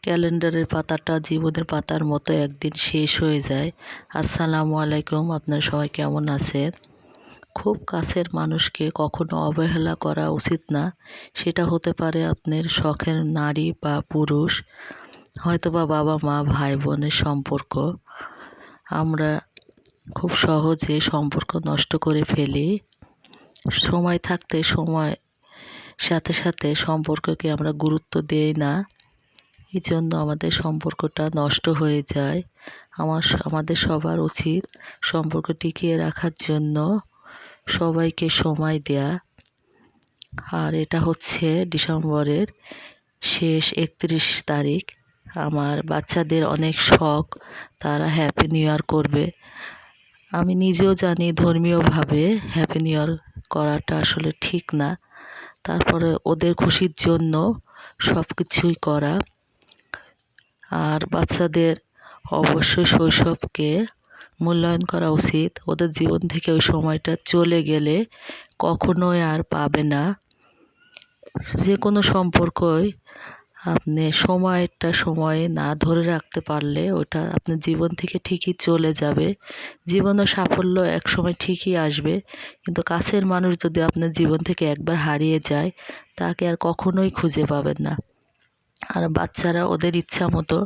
ক্যালেন্ডারের পাতাটা জীবনের পাতার মতো একদিন শেষ হয়ে যায়। আসসালামু আলাইকুম, আপনারা সবাই কেমন আছেন? খুব কাছের মানুষকে কখনো অবহেলা করা উচিত না। সেটা হতে পারে আপনার শখের নারী বা পুরুষ, হয়তোবা বাবা মা ভাই বোনের সম্পর্ক। আমরা খুব সহজে সম্পর্ক নষ্ট করে ফেলি। সময় থাকতে সময় সাথে সাথে সম্পর্ককে আমরা গুরুত্ব দেই না, এই জন্য আমাদের সম্পর্কটা নষ্ট হয়ে যায়। আমাদের সবার উচিত সম্পর্ক টিকিয়ে রাখার জন্য সবাইকে সময় দেয়া। আর এটা হচ্ছে ডিসেম্বরের শেষ 31 তারিখ। আমার বাচ্চাদের অনেক শখ, তারা হ্যাপি নিউ ইয়ার করবে। আমি নিজেও জানি ধর্মীয়ভাবে হ্যাপি নিউ ইয়ার করাটা আসলে ঠিক না, তারপরে ওদের খুশির জন্য সব কিছুই করা। আর বাচ্চাদের অবশ্যই শৈশবকে মূল্যায়ন করা উচিত। ওদের জীবন থেকে ওই সময়টা চলে গেলে কখনোই আর পাবে না। যে কোনো সম্পর্কই আপনি সময়ে না ধরে রাখতে পারলে ওটা আপনার জীবন থেকে ঠিকই চলে যাবে। জীবনে সাফল্য একসময় ঠিকই আসবে, কিন্তু কাছের মানুষ যদি আপনার জীবন থেকে একবার হারিয়ে যায়, তাকে আর কখনোই খুঁজে পাবেন না। আর বাচ্চারা ওদের ইচ্ছা মতো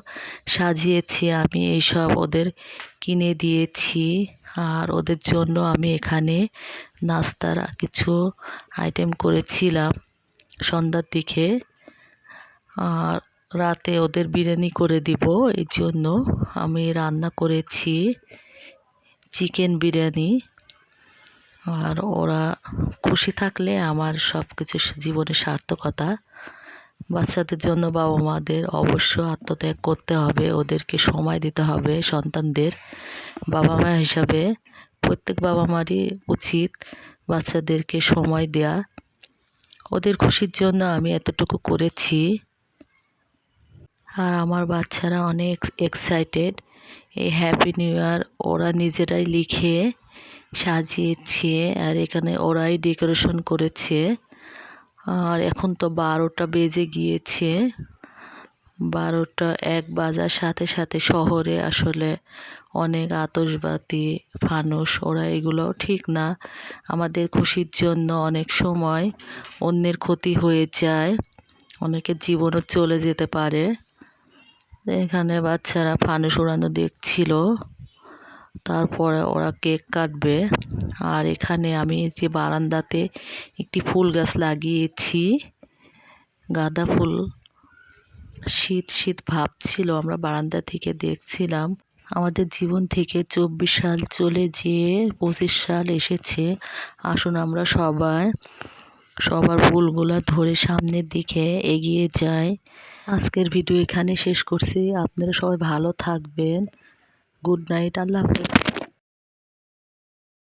সাজিয়েছি, আমি এইসব ওদের কিনে দিয়েছি। আর ওদের জন্য আমি এখানে নাস্তার কিছু আইটেম করেছিলাম সন্ধ্যার দিকে। আর রাতে ওদের বিরিয়ানি করে দিব, এই জন্য আমি রান্না করেছি চিকেন বিরিয়ানি। আর ওরা খুশি থাকলে আমার সব কিছু জীবনে সার্থকতা। বাচ্চাদের জন্য বাবা মাদের অবশ্য আত্মত্যাগ করতে হবে, ওদেরকে সময় দিতে হবে। সন্তানদের বাবা মা হিসাবে প্রত্যেক বাবা মারই উচিত বাচ্চাদেরকে সময় দেয়া। ওদের খুশির জন্য আমি এতটুকু করেছি। আর আমার বাচ্চারা অনেক এক্সাইটেড। এই হ্যাপি নিউ ইয়ার ওরা নিজেরাই লিখে সাজিয়েছে, আর এখানে ওরাই ডেকোরেশন করেছে। আর এখন তো 12টা বেজে গিয়েছে। 12টা 1 বাজার সাথে সাথে শহরে আসলে অনেক আতশবাতি ফানুস, ওরা এগুলোও ঠিক না। আমাদের খুশির জন্য অনেক সময় অন্যের ক্ষতি হয়ে যায়, অনেকের জীবনও চলে যেতে পারে। এখানে বাচ্চারা ফানুস উড়ানো দেখছিল, তারপরে ওরা কেক কাটবে। আর এখানে আমি যে বারান্দাতে একটি ফুল গাছ লাগিয়েছি, গাঁদা ফুল। শীত শীত ভাব ছিল, আমরা বারান্দা থেকে দেখছিলাম। আমাদের জীবন থেকে 24 সাল চলে যেয়ে 25 সাল এসেছে। আসুন আমরা সবাই সবার ভুলগুলা ধরে সামনের দিকে এগিয়ে যাই। আজকের ভিডিও এখানে শেষ করছি। আপনারা সবাই ভালো থাকবেন। গুড নাইট, আল্লাহ হাফেজ।